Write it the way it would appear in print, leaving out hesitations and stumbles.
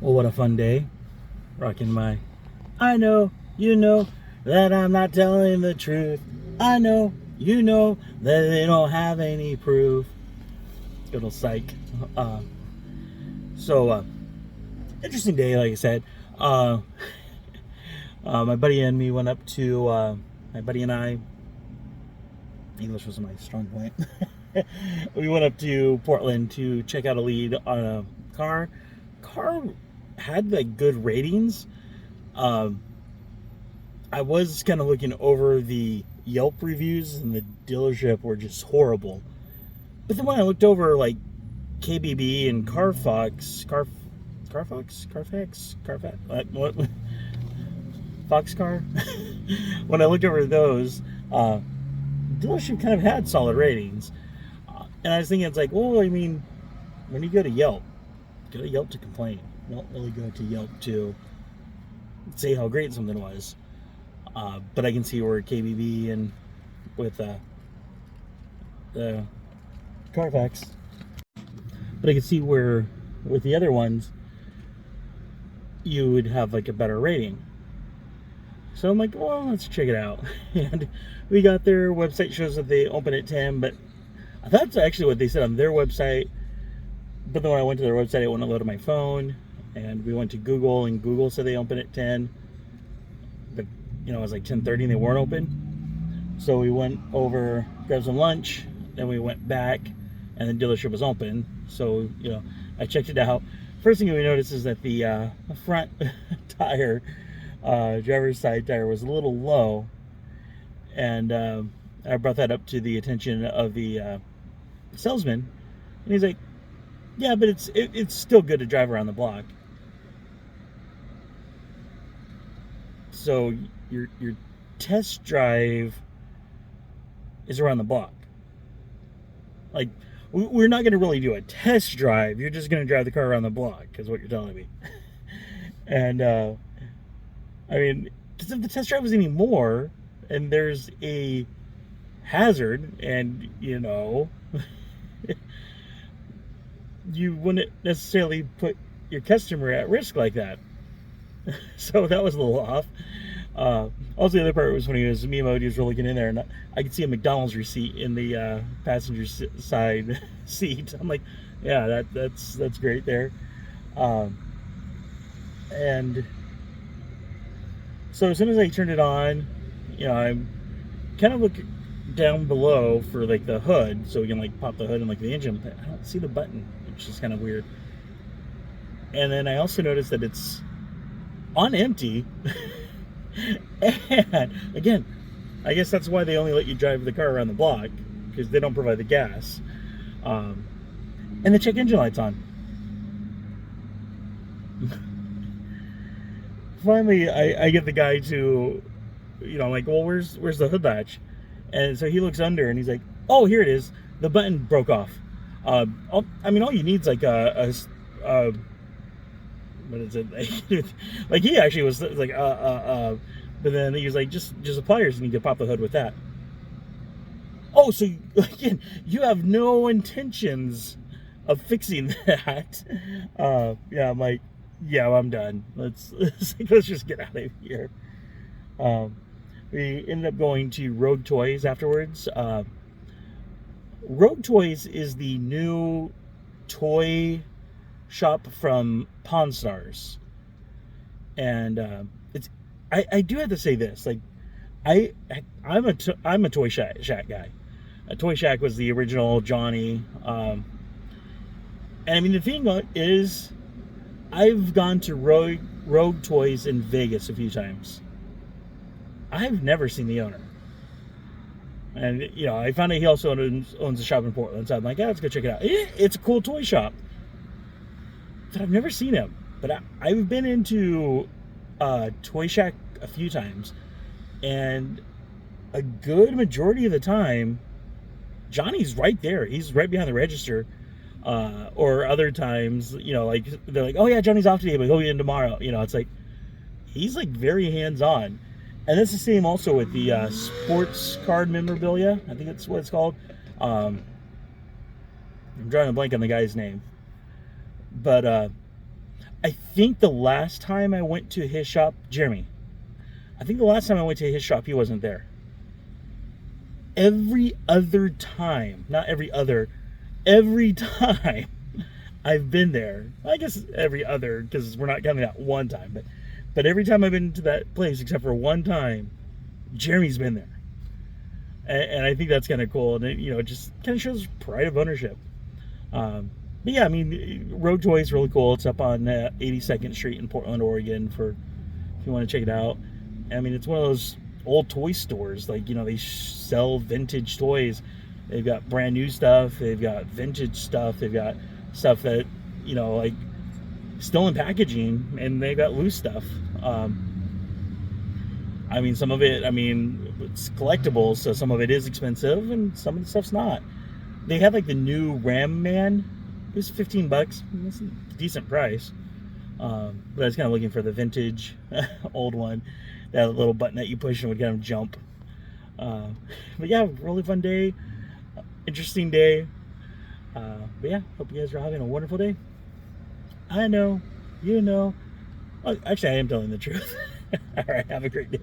Well, what a fun day. Rocking my I know, you know, that I'm not telling the truth. I know, you know, that they don't have any proof. Good old psych. Uh, so, interesting day, like I said. Uh, my buddy and me went up to, my buddy and I, English was my strong point. We went up to Portland to check out a lead on a car. Car had like good ratings. Um, I was kind of looking over the Yelp reviews, and the dealership were just horrible. But then when I looked over like KBB and Carfax, what? Foxcar. When I looked over those, dealership kind of had solid ratings, and I was thinking it's like, well, I mean, when you go to Yelp to complain. You don't really go to Yelp to say how great something was. But I can see where KBB and with the Carfax, but I can see where with the other ones you would have like a better rating. So I'm like, well, let's check it out. And we got their website shows that they open at 10, but that's actually what they said on their website. But then when I went to their website, it wouldn't load on my phone, and we went to Google, and Google said they open at 10. But it was like 10:30 and they weren't open. So we went over, grabbed some lunch, then we went back, and the dealership was open. So, I checked it out. First thing we noticed is that the front tire, driver's side tire, was a little low. And I brought that up to the attention of the salesman. And he's like, yeah, but it's still good to drive around the block. So your test drive is around the block. Like, we're not going to really do a test drive. You're just going to drive the car around the block, is what you're telling me. And, I mean, because if the test drive was any more, and there's a hazard, and, you wouldn't necessarily put your customer at risk like that. So that was a little off. Also, the other part was when he was me and Modi was looking in there, and I could see a McDonald's receipt in the passenger side seat. I'm like, yeah, that's great there. And so as soon as I turned it on, I'm kind of looking down below for like the hood, so we can like pop the hood and like the engine. But I don't see the button, which is kind of weird. And then I also noticed that it's on empty. And again, I guess that's why they only let you drive the car around the block, because they don't provide the gas. And the check engine light's on. Finally, I get the guy to, I'm like, well, where's the hood latch? And so he looks under and he's like, oh, here it is. The button broke off. All you need is like a what is it? Like he actually was like, but then he was like, just a pliers and you can pop the hood with that. Oh, so again, you have no intentions of fixing that. Yeah, I'm like, yeah, well, I'm done. Let's just get out of here. We ended up going to Rogue Toys afterwards. Rogue Toys is the new toy shop from Pawn Stars, and I do have to say this, like I'm a Toy Shack guy. Toy Shack was the original Johnny, and I mean the thing is, I've gone to Rogue Toys in Vegas a few times. I've never seen the owner. And, I found out he also owns a shop in Portland. So I'm like, yeah, let's go check it out. It's a cool toy shop. But I've never seen him. But I've been into Toy Shack a few times. And a good majority of the time, Johnny's right there. He's right behind the register. Or other times, like, they're like, oh, yeah, Johnny's off today, but he'll be in tomorrow. It's like, he's like very hands-on. And that's the same also with the sports card memorabilia. I think that's what it's called. I'm drawing a blank on the guy's name. But I think the last time I went to his shop, Jeremy, I think the last time I went to his shop, he wasn't there. Every other time, not every time I've been there, I guess every other, because we're not counting that one time, but every time I've been to that place, except for one time, Jeremy's been there. And I think that's kind of cool. And it just kind of shows pride of ownership. But yeah, I mean, Road Joy is really cool. It's up on 82nd Street in Portland, Oregon, for if you want to check it out. I mean, it's one of those old toy stores. Like, they sell vintage toys. They've got brand new stuff. They've got vintage stuff. They've got stuff that, like still in packaging, and they've got loose stuff. I mean, some of it, it's collectibles, so some of it is expensive, and some of the stuff's not. They had like the new Ram Man. It was $15. That's a decent price. But I was kind of looking for the vintage old one. That little button that you push and would kind of jump. But yeah, really fun day. Interesting day. But yeah, hope you guys are having a wonderful day. I know. You know. Oh, actually, I am telling the truth. All right, have a great day.